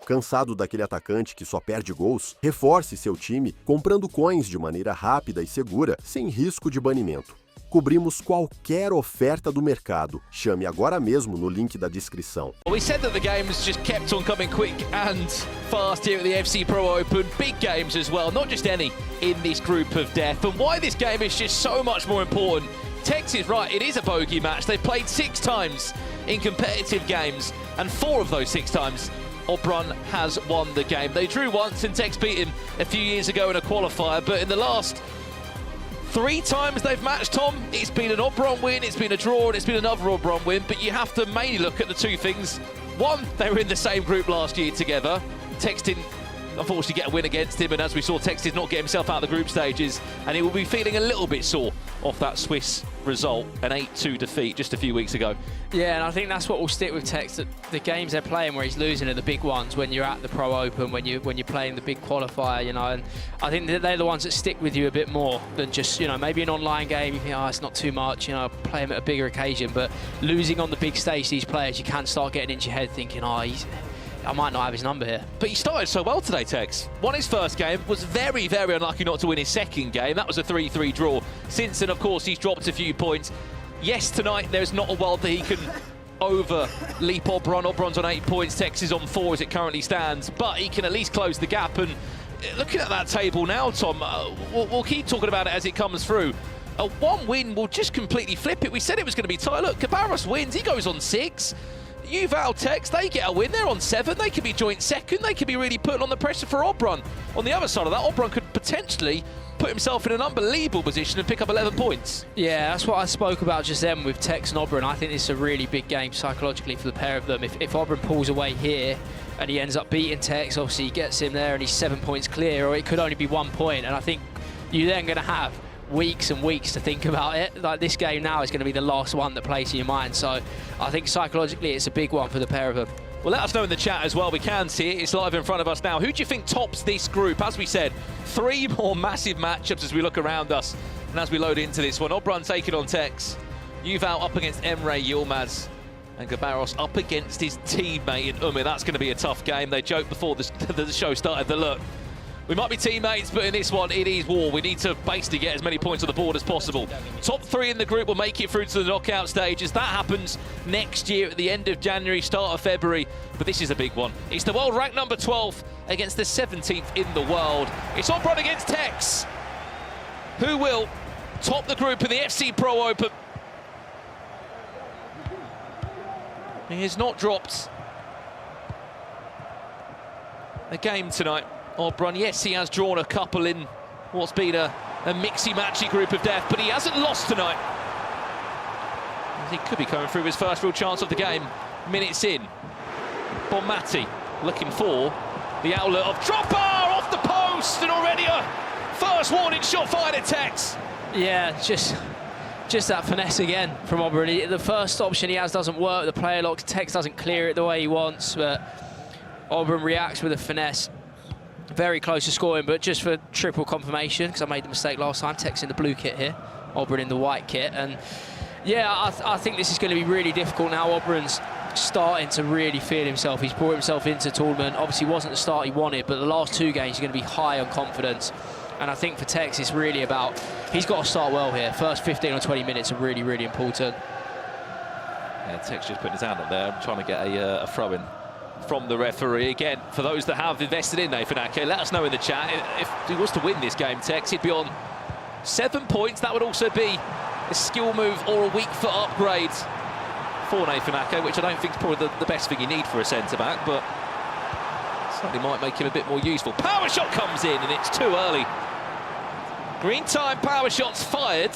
Cansado daquele atacante que só perde gols? Reforce seu time comprando coins de maneira rápida e segura, sem risco de banimento. Cobrimos qualquer oferta do mercado. Chame agora mesmo no link da descrição. We said that the games just kept on coming quick and fast here at the FC Pro Open. Big games as well, not just any in this group of death. And why this game is just so much more important. TEKKZ is right, it is a bogey match. They've played 6 times in competitive games, and 4 of those 6 times OBRUN has won the game. They drew once and TEKKZ beat him a few years ago in a qualifier, but in the last 3 times they've matched, Tom, it's been an OBRUN win, it's been a draw, and it's been another OBRUN win, but you have to mainly look at the 2 things. One, they were in the same group last year together. TEKKZ didn't unfortunately get a win against him, and as we saw, TEKKZ did not get himself out of the group stages, and he will be feeling a little bit sore off that Swiss result, an 8-2 defeat just a few weeks ago. Yeah, and I think that's what will stick with TEKKZ, the games they're playing where he's losing are the big ones, when you're at the Pro Open, when you're playing the big qualifier, you know, and I think they're the ones that stick with you a bit more than just, you know, maybe an online game, you think, oh, it's not too much, you know, play him at a bigger occasion, but losing on the big stage, these players, you can start getting into your head thinking, oh, I might not have his number here. But he started so well today, TEKKZ. Won his first game, was very, very unlucky not to win his second game. That was a 3-3 draw. Since then, of course, he's dropped a few points. Yes, tonight, there's not a world that he can over-leap OBRUN. OBRUN's on 8 points, TEKKZ is on 4 as it currently stands, but he can at least close the gap. And looking at that table now, Tom, we'll keep talking about it as it comes through. A 1 win will just completely flip it. We said it was going to be tight. Look, Cabarrus wins, he goes on 6. Yuval TEKKZ, they get a win, they're on 7, they could be joint second, they could be really putting on the pressure for OBRUN. On the other side of that, OBRUN could potentially put himself in an unbelievable position and pick up 11 points. Yeah, that's what I spoke about just then with TEKKZ and OBRUN. I think this is a really big game psychologically for the pair of them. If OBRUN pulls away here and he ends up beating TEKKZ, obviously he gets him there and he's 7 points clear, or it could only be 1 point, and I think you're then going to have weeks and weeks to think about it. Like, this game now is going to be the last one that plays in your mind, so I think psychologically it's a big one for the pair of them. Well, let us know in the chat as well. We can see it. It's live in front of us now. Who do you think tops this group? As we said, 3 more massive matchups as we look around us and as we load into this one. OBRUN taking on TEKKZ, Yuval up against Emre Yilmaz, and Cabarrus up against his teammate in Umir. That's going to be a tough game. They joked before the show started that, look, we might be teammates, but in this one, it is war. We need to basically get as many points on the board as possible. Top 3 in the group will make it through to the knockout stages. That happens next year at the end of January, start of February. But this is a big one. It's the world ranked number 12 against the 17th in the world. It's OBRUN against TEKKZ. Who will top the group in the FC Pro Open? He has not dropped a game tonight. OBRUN, yes, he has drawn a couple in what's been a mixy-matchy group of death, but he hasn't lost tonight. He could be coming through his first real chance of the game. Minutes in. Bonmati looking for the outlet of Dropper off the post, and already a first warning shot fired at TEKKZ. Yeah, just that finesse again from OBRUN. The first option he has doesn't work. The player locks, TEKKZ doesn't clear it the way he wants, but OBRUN reacts with a finesse. Very close to scoring, but just for triple confirmation, because I made the mistake last time. TEKKZ in the blue kit here, OBRUN in the white kit. And yeah, I think this is going to be really difficult now. OBRUN's starting to really feel himself. He's brought himself into the tournament. Obviously wasn't the start he wanted, but the last 2 games he's going to be high on confidence. And I think for TEKKZ it's really about, he's got to start well here. First 15 or 20 minutes are really, really important. Yeah, TEKKZ just putting his hand up there. I'm trying to get a throw-in from the referee. Again, for those that have invested in Nathan Ake, let us know in the chat. If he was to win this game, TEKKZ, he'd be on 7 points. That would also be a skill move or a weak foot upgrade for Nathan Ake, which I don't think is probably the best thing you need for a centre-back, but certainly might make him a bit more useful. Power shot comes in, and it's too early. Green time, power shots fired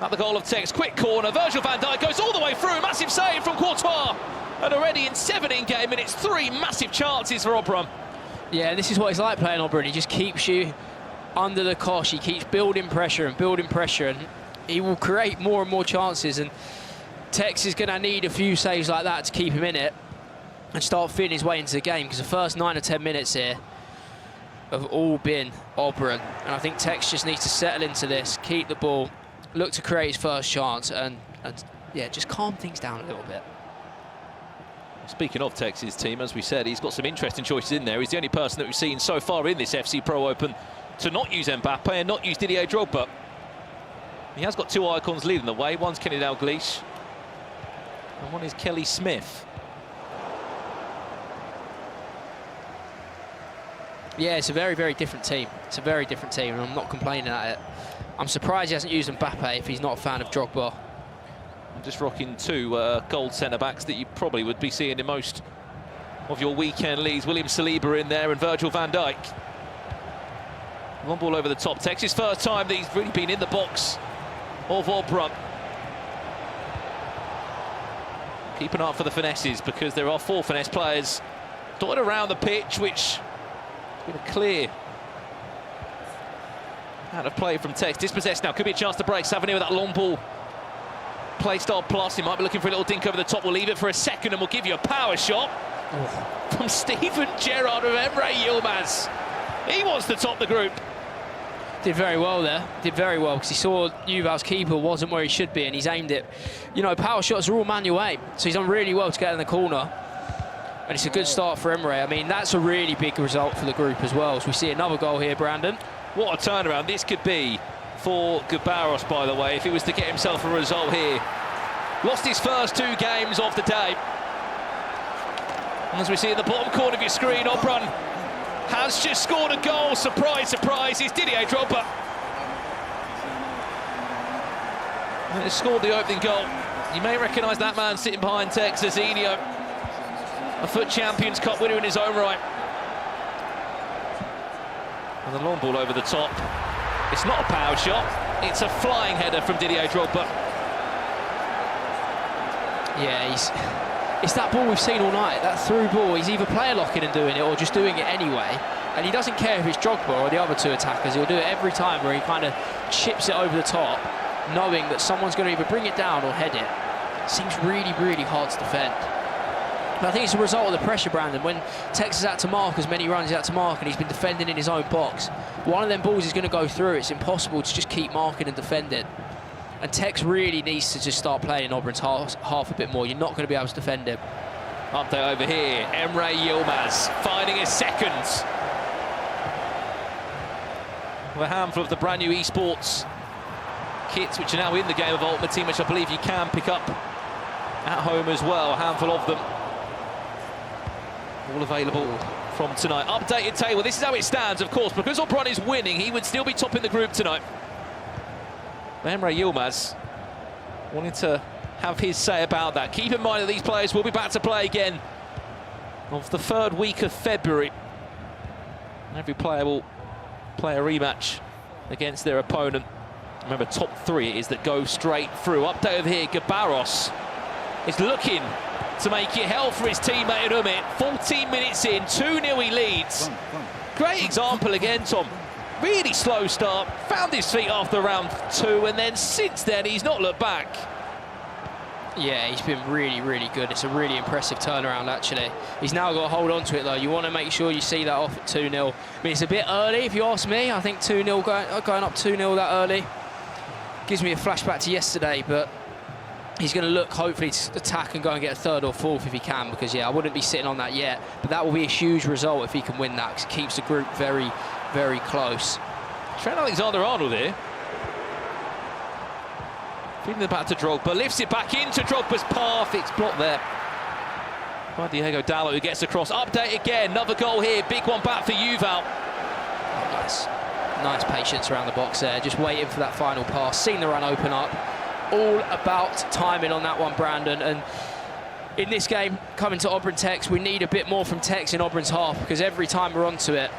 at the goal of TEKKZ. Quick corner, Virgil van Dijk goes all the way through. Massive save from Courtois. And already in 7 in-game minutes, 3 massive chances for OBRUN. Yeah, this is what it's like playing OBRUN. He just keeps you under the cosh. He keeps building pressure, and he will create more and more chances. And TEKKZ is going to need a few saves like that to keep him in it and start feeling his way into the game, because the first 9 or 10 minutes here have all been OBRUN. And I think TEKKZ just needs to settle into this, keep the ball, look to create his first chance, and yeah, just calm things down a little bit. Speaking of TEKKZ's team, as we said, he's got some interesting choices in there. He's the only person that we've seen so far in this FC Pro Open to not use Mbappe and not use Didier Drogba. He has got two icons leading the way. One's Kenny Dalglish and one is Kelly Smith. Yeah, it's a very, very different team. It's a very different team, and I'm not complaining at it. I'm surprised he hasn't used Mbappe if he's not a fan of Drogba. I'm just rocking two gold centre-backs that you probably would be seeing in most of your weekend leagues. William Saliba in there and Virgil van Dijk. One ball over the top. TEKKZ's first time that he's really been in the box of OBRUN. Keep an eye out for the finesses, because there are 4 finesse players dotted around the pitch, which has been a clear out of play from TEKKZ. Dispossessed now, could be a chance to break. Savanier with that long ball. Play style plus, he might be looking for a little dink over the top. We'll leave it for a second and we'll give you a power shot from Steven Gerrard of Emre Yilmaz. He wants to top the group. Did very well there, did very well, because he saw Juval's keeper wasn't where he should be and he's aimed it. You know, power shots are all manual aim, so he's done really well to get in the corner. And it's a good start for Emre. I mean, that's a really big result for the group as well. So we see another goal here, Brandon. What a turnaround this could be for Gabarros, by the way, if he was to get himself a result here. Lost his first 2 games of the day. As we see in the bottom corner of your screen, OBRUN has just scored a goal. Surprise, surprise, it's Didier Drogba. And he scored the opening goal. You may recognise that man sitting behind TEKKZ, Zazinho, a FUT Champions Cup winner in his own right. And the long ball over the top. It's not a power shot, it's a flying header from Didier Drogba. Yeah, it's that ball we've seen all night, that through ball. He's either player locking and doing it or just doing it anyway. And he doesn't care if it's Drogba or the other 2 attackers. He'll do it every time, where he kind of chips it over the top, knowing that someone's going to either bring it down or head it. Seems really, really hard to defend. But I think it's a result of the pressure, Brandon. When TEKKZ is out to mark as many runs he's out to mark and he's been defending in his own box, one of them balls is going to go through. It's impossible to just keep marking and defending. And TEKKZ really needs to just start playing OBRUN's half a bit more. You're not going to be able to defend him. Update over here, Emre Yilmaz finding his second. With a handful of the brand new esports kits, which are now in the game of Ultimate Team, which I believe you can pick up at home as well. A handful of them. All available from tonight. Updated table, this is how it stands, of course. Because OBRUN is winning, he would still be topping the group tonight. Emre Yilmaz wanting to have his say about that. Keep in mind that these players will be back to play again of the 3rd week of February. Every player will play a rematch against their opponent. Remember, top 3 is that go straight through. Update over here, Gabarros is looking to make it hell for his teammate Umit. 14 minutes in, 2-0 he leads. Great example again, Tom. Really slow start, found his feet after round 2, and then since then he's not looked back. Yeah, he's been really, really good. It's a really impressive turnaround, actually. He's now got to hold on to it, though. You want to make sure you see that off at 2-0. I mean, it's a bit early, if you ask me. I think 2-0, going up 2-0 that early gives me a flashback to yesterday, but he's going to look, hopefully, to attack and go and get a 3rd or 4th if he can, because, yeah, I wouldn't be sitting on that yet. But that will be a huge result if he can win that, because it keeps the group very, very close. Trent Alexander-Arnold here. Feeding it back to Drogba, lifts it back into Drogba's path. It's blocked there by Diego Dalot, who gets across. Update again, another goal here. Big one back for Juval. Oh, nice patience around the box there, just waiting for that final pass. Seen the run open up. All about timing on that one, Brandon. And in this game, coming to OBRUN TEKKZ, we need a bit more from TEKKZ in OBRUN's half, because every time we're onto it,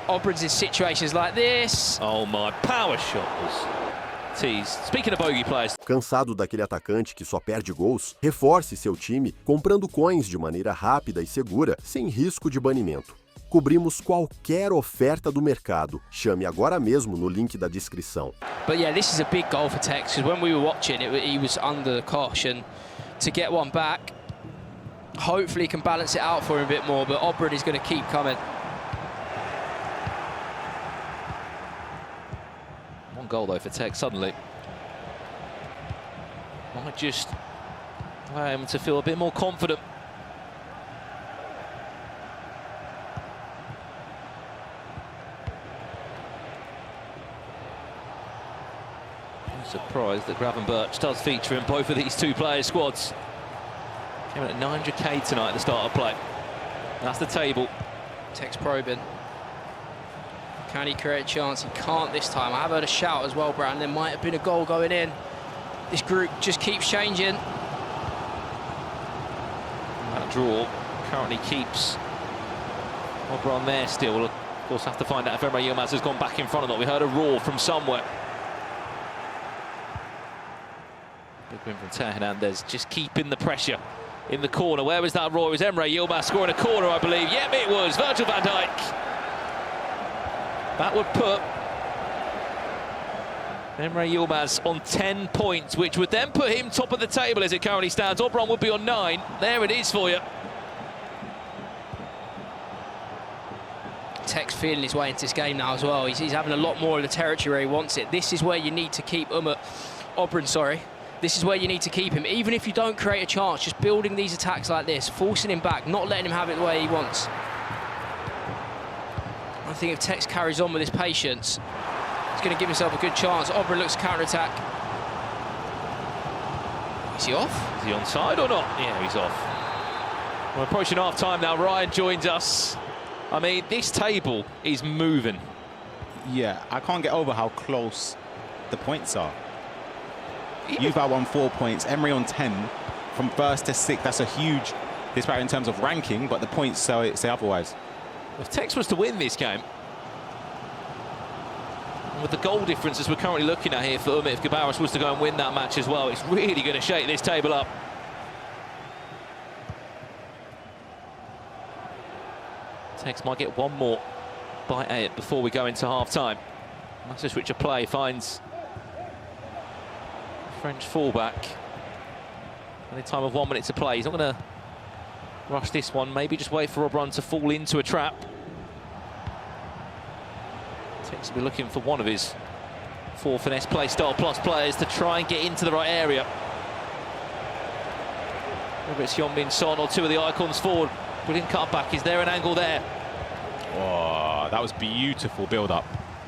OBRUN's in situations like this. Oh my, power shot was teased. Speaking of bogey players. Cansado daquele atacante que só perde gols? Reforce seu time comprando coins de maneira rápida e segura, sem risco de banimento. Cobrimos qualquer oferta do mercado. Chame agora mesmo no link da descrição. But yeah, this is a big goal for TEKKZ, because when we were watching it, he was under the cosh, and to get one back, hopefully he can balance it out for him a bit more, but OBRUN is going to keep coming. One goal though for TEKKZ suddenly. Might just allow him to feel a bit more confident I'm surprised that Gravenberch does feature in both of these two players' squads. Came in at 900k tonight at the start of play. That's the table. TEKKZ probing. Can he create a chance? He can't this time. I have heard a shout as well, Brad. There might have been a goal going in. This group just keeps changing. That draw currently keeps OBRUN there still. We'll of course have to find out if Emre Yilmaz has gone back in front or not. We heard a roar from somewhere. Big win from Taha Hernandez, just keeping the pressure in the corner. Where was that roar? It was Emre Yilmaz scoring a corner, I believe. Yep, it was Virgil van Dijk. That would put Emre Yilmaz on 10 points, which would then put him top of the table as it currently stands. OBRUN would be on 9. There it is for you. TEKKZ feeling his way into this game now as well. He's having a lot more of the territory where he wants it. This is where you need to keep OBRUN, sorry. This is where you need to keep him. Even if you don't create a chance, just building these attacks like this, forcing him back, not letting him have it the way he wants. I think if TEKKZ carries on with his patience, he's going to give himself a good chance. OBRUN looks to counter-attack. Is he off? Is he onside or not? Yeah, he's off. We're approaching half-time now. Ryan joins us. I mean, this table is moving. Yeah, I can't get over how close the points are. Yuval won 4 points, Emre on 10. From first to sixth, that's a huge disparity in terms of ranking, but the points say otherwise. If TEKKZ was to win this game, and with the goal differences we're currently looking at here for if Gabaris was to go and win that match as well, it's really going to shake this table up. TEKKZ might get one more bite at it before we go into half-time. That's a switch of play, finds French fullback. Only time of 1 minute to play. He's not going to rush this one. Maybe just wait for OBRUN to fall into a trap. TEKKZ will be looking for one of his 4 finesse play style plus players to try and get into the right area. Whether it's Yeon-min Son or 2 of the icons forward. Brilliant cut back. Is there an angle there? Oh, that was beautiful build-up.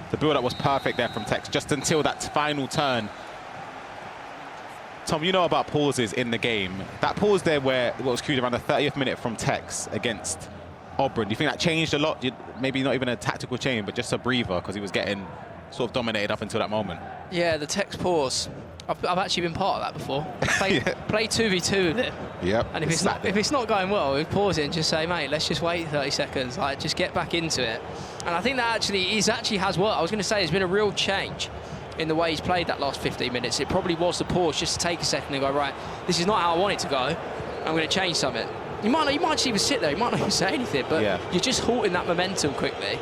The build-up was perfect there from TEKKZ, just until that final turn. Tom, you know about pauses in the game. That pause there where what was queued around the 30th minute from TEKKZ against OBRUN, do you think that changed a lot? Maybe not even a tactical change, but just a breather, because he was getting sort of dominated up until that moment. Yeah, the TEKKZ pause. I've actually been part of that before. Play 2v2 with it. Yep. And if it's not going well, we pause it and just say, mate, let's just wait 30 seconds. Like, just get back into it. And I think that actually has worked. I was going to say there's been a real change in the way he's played that last 15 minutes. It probably was the pause just to take a second and go, right, this is not how I want it to go. I'm going to change something. You might just even sit there. You might not even say anything, but you're just halting that momentum quickly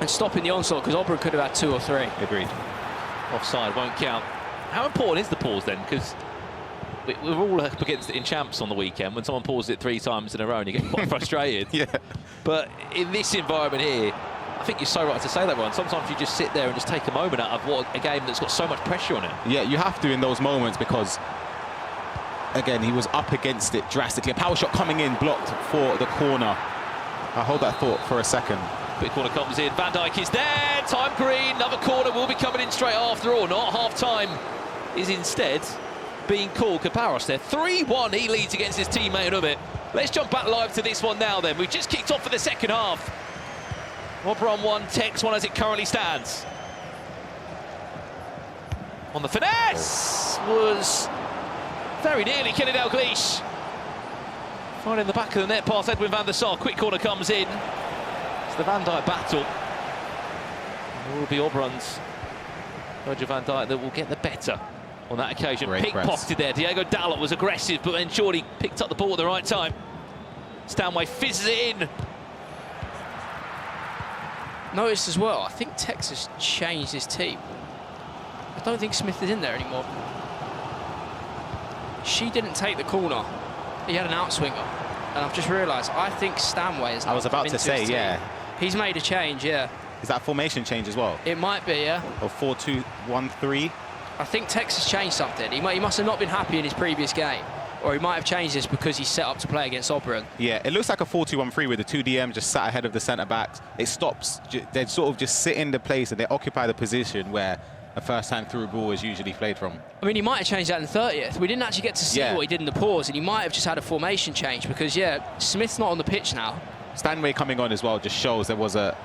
and stopping the onslaught, because OBRUN could have had 2 or 3. Agreed. Offside won't count. How important is the pause then? Because we're all up against it in champs on the weekend. When someone pauses it 3 times in a row and you get quite frustrated. Yeah. But in this environment here, I think you're so right to say that, Ryan. Sometimes you just sit there and just take a moment out of a game that's got so much pressure on it. Yeah, you have to in those moments, because, again, he was up against it drastically. A power shot coming in, blocked for the corner. I'll hold that thought for a second. Big corner comes in. Van Dijk is there. Time green. Another corner will be coming in straight after all. Not half-time is instead being called. Caparros there. 3-1 he leads against his teammate Umit. Let's jump back live to this one now then. We've just kicked off for the second half. OBRUN 1, TEKKZ 1 as it currently stands. On the finesse was very nearly Kenny Dalglish. Finding the back of the net past Edwin van der Sar. Quick corner comes in. It's the Van Dijk battle. It will be OBRUN's Virgil van Dijk that will get the better on that occasion. Pickpocketed there. Diego Dalot was aggressive, but then surely picked up the ball at the right time. Stanway fizzes it in. Noticed as well, I think TEKKZ has changed his team. I don't think Smith is in there anymore. She didn't take the corner. He had an outswinger. And I've just realised, I think Stanway is. I was about to say, yeah. He's made a change, yeah. Is that formation change as well? It might be, yeah. Or 4-2-1-3? I think TEKKZ has changed something. He must have not been happy in his previous game. Or he might have changed this because he's set up to play against OBRUN. Yeah, it looks like a 4-2-1-3 with the 2 DM just sat ahead of the centre-backs. It stops. They sort of just sit in the place and they occupy the position where a first-time through ball is usually played from. I mean, he might have changed that in the 30th. We didn't actually get to see what he did in the pause, and he might have just had a formation change because, yeah, Smith's not on the pitch now. Stanway coming on as well just shows there was an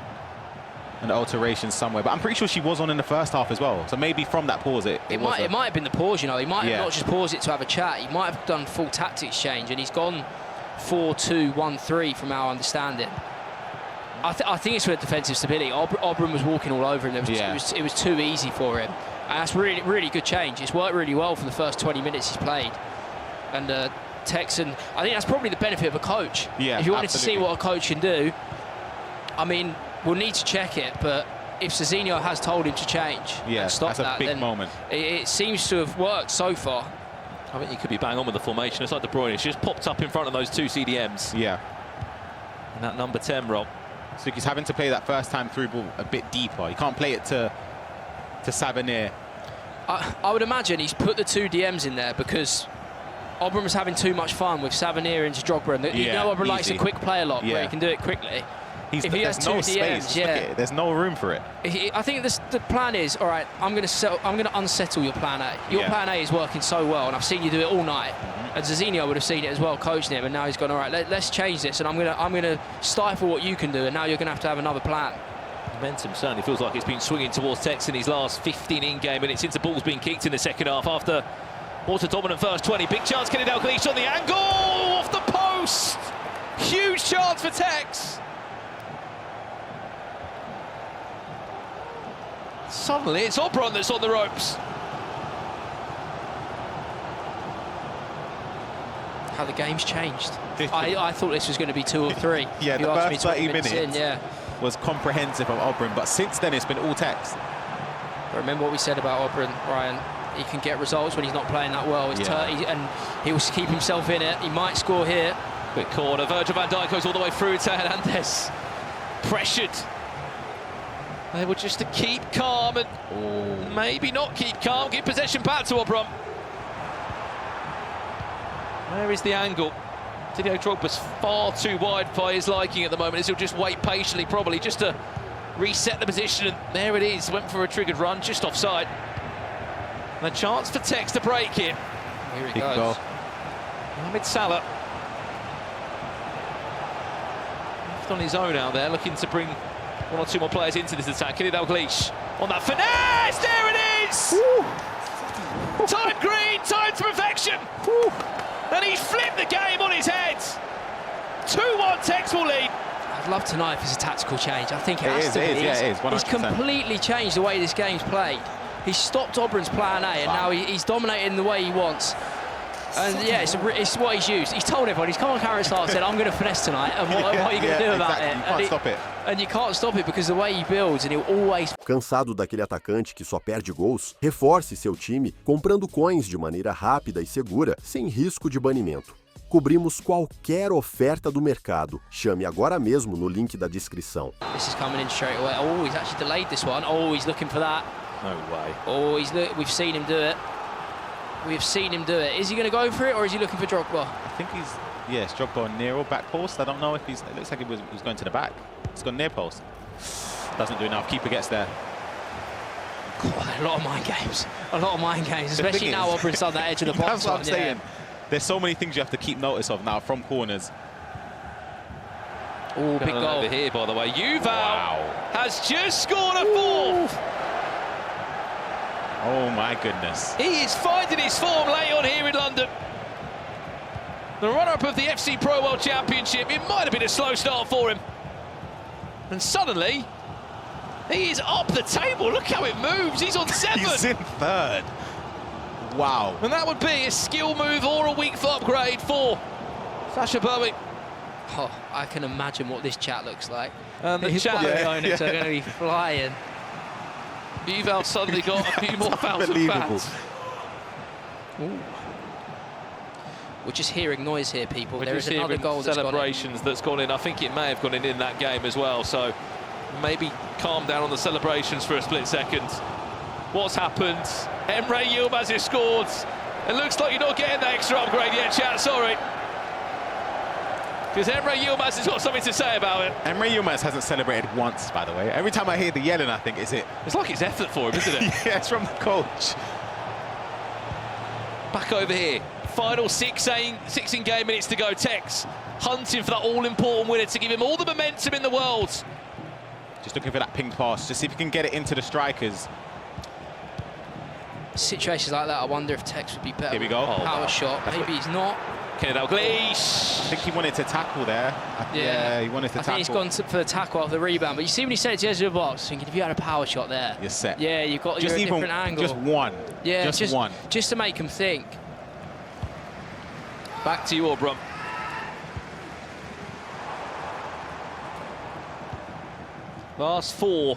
alteration somewhere, but I'm pretty sure she was on in the first half as well. So maybe from that pause, it might have been the pause. You know, he might have not just paused it to have a chat. He might have done full tactics change, and he's gone 4-2-1-3 from our understanding. I think it's for defensive stability. OBRUN was walking all over him. It was too easy for him, and that's really, really good change. It's worked really well for the first 20 minutes he's played, and TEKKZ, I think that's probably the benefit of a coach. Yeah, if you wanted to see what a coach can do, I mean, we'll need to check it, but if Cezinho has told him to change and stop that's a big moment. It seems to have worked so far. I think he could be bang on with the formation. It's like De Bruyne. It's just popped up in front of those two CDMs. Yeah. And that number 10 role. So he's having to play that first-time through ball a bit deeper. He can't play it to Savanier. I would imagine he's put the two DMs in there because OBRUN was having too much fun with Savanier into Drogba. And you know OBRUN likes a quick play a lot where he can do it quickly. If he has two DMs, there's no room for it. I think the plan is, all right, I'm going to unsettle your plan A. Your plan A is working so well, and I've seen you do it all night. And Cezinho would have seen it as well, coaching him, and now he's gone, all right, let's change this, and I'm going to stifle what you can do, and now you're going to have another plan. Momentum certainly feels like it's been swinging towards TEKKZ in his last 15 in-game minutes since the ball's been kicked in the second half after water dominant first 20. Big chance, getting Dalglish on the angle, off the post. Huge chance for TEKKZ. Suddenly it's OBRUN that's on the ropes. How the game's changed. I thought this was going to be 2 or 3. Yeah, the first 30 minutes was comprehensive of OBRUN, but since then it's been all TEKKZ. But remember what we said about OBRUN, Ryan. He can get results when he's not playing that well. And he will keep himself in it. He might score here. Quick corner. Virgil van Dijk goes all the way through to Hernandez. Pressured. They were just to keep calm and maybe not keep calm. Give possession back to OBRUN. Where is the angle? Didier Drogba's far too wide for his liking at the moment, as he'll just wait patiently, probably just to reset the position. And there it is. Went for a triggered run, just offside. And a chance for TEKKZ to break it. Here he goes. Mohamed Salah. Left on his own out there, looking to bring 1 or 2 more players into this attack. Dalglish on that finesse. There it is. Woo. Time green, time to perfection. Woo. And he's flipped the game on his head. 2-1 TEKKZ will lead. I'd love to know if it's a tactical change. I think it has to be. Yeah, it is. 100%. He's completely changed the way this game's played. He's stopped OBRUN's plan A, and now he's dominating the way he wants. And yeah, it's what he's used. He's told everyone, he's come on camera and said, I'm going to finesse tonight, and what are you going to do about it? You can't stop it. And you can't stop it because the way he builds, and he'll always... Cansado daquele atacante que só perde gols? Reforce seu time comprando coins de maneira rápida e segura, sem risco de banimento. Cobrimos qualquer oferta do mercado. Chame agora mesmo no link da descrição. This is coming in straight away. Oh, he's actually delayed this one. Oh, he's looking for that. No way. Oh, we've seen him do it. We've seen him do it. Is he going to go for it, or is he looking for Drogba? I think it's Drogba on near or back post. I don't know if it looks like he was going to the back. It's gone near post. Doesn't do enough. Keeper gets there. God, a lot of mind games. A lot of mind games, especially now OBRUN's on that edge of the box. That's what I'm saying. There's so many things you have to keep notice of now from corners. Oh, big goal. Over here, by the way. Yuval has just scored a 4th. Oh my goodness. He is finding his form late on here in London. The runner-up of the FC Pro World Championship. It might have been a slow start for him. And suddenly, he is up the table. Look how it moves. He's on 7. He's in 3rd. Wow. And that would be a skill move or a weak foot upgrade for Sacha Bowie. Oh, I can imagine what this chat looks like. And the chat owners are going to be flying. Yuval suddenly got a few more fouls and bats. We're just hearing noise here, people. We're there is another goal celebrations that's gone in. I think it may have gone in that game as well. So maybe calm down on the celebrations for a split second. What's happened? Emre Yilmaz has scored. It looks like you're not getting that extra upgrade yet, chat. Sorry. Because Emre Yilmaz has got something to say about it. Emre Yilmaz hasn't celebrated once, by the way. Every time I hear the yelling, I think, is it? It's like it's effort for him, isn't it? Yeah, it's from the coach. Back over here. Final 16 game minutes to go. TEKKZ hunting for that all-important winner to give him all the momentum in the world. Just looking for that ping pass, just see if he can get it into the strikers. Situations like that, I wonder if TEKKZ would be better. Here we go. With a power shot. Maybe he's not. Kenneth Dalglish. I think he wanted to tackle there. Yeah, he wanted to tackle. I think he's gone for the tackle off the rebound. But you see when he said it to the edge of the box, thinking if you had a power shot there, you're set. Yeah, you've got a different angle. Just one. Yeah, just one. Just to make him think. Back to you, OBRUN. Last 4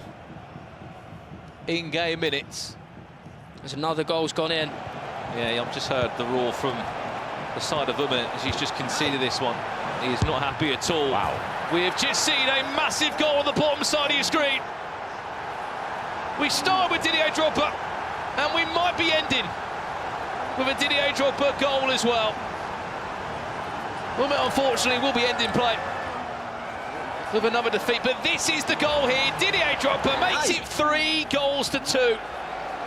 in-game minutes. There's another goal's gone in. Yeah, I've just heard the roar from the side of Umar as he's just conceded this one. He is not happy at all. Wow. We've just seen a massive goal on the bottom side of your screen. We start with Didier Drogba, and we might be ending with a Didier Drogba goal as well. Umar, unfortunately, will be ending play with another defeat, but this is the goal here. Didier Drogba makes it 3-2.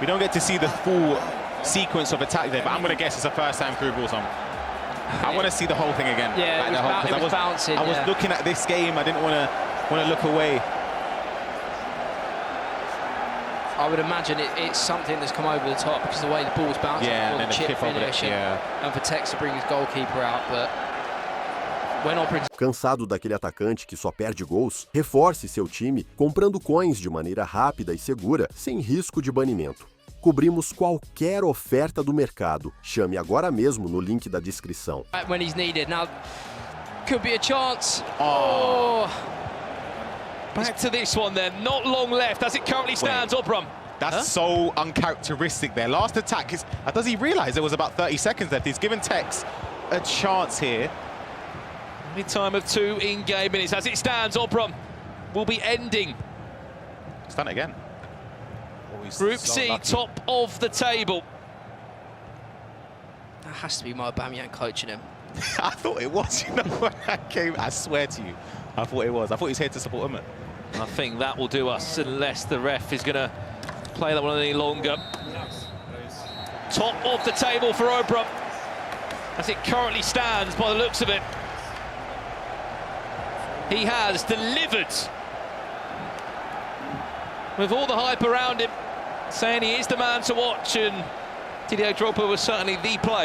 We don't get to see the full sequence of attack there, but I'm going to guess it's a first-time through ball song. I want to see the whole thing again. Yeah, like it was bouncing. I was looking at this game. I didn't want to look away. I would imagine it's something that's come over the top because of the way the ball's bouncing. Yeah, and then the chip chip over it. finish, Yeah. and for TEKKZ to bring his goalkeeper out, but when OBRUN... Cansado daquele atacante que só perde gols? Reforce seu time comprando coins de maneira rápida e segura, sem risco de banimento. Cobrimos qualquer oferta do mercado. Chame agora mesmo no link da descrição. When he's needed. Now, could be a chance. Oh. Back to this one then. Not long left as it currently stands, OBRUN. That's so uncharacteristic there. Last attack is... Does he realise there was about 30 seconds left? He's given TEKKZ a chance here. Mid-time of 2 in-game minutes. As it stands, OBRUN will be ending. He's done it again. Group C, lucky. Top of the table. That has to be my Aubameyang coaching him. I thought it was, you know, when I came. I swear to you, I thought it was. I thought he was here to support him. I think that will do us unless the ref is going to play that one any longer. Top of the table for OBRUN as it currently stands by the looks of it. He has delivered with all the hype around him, saying he is the man to watch, and Didier Drogba was certainly the player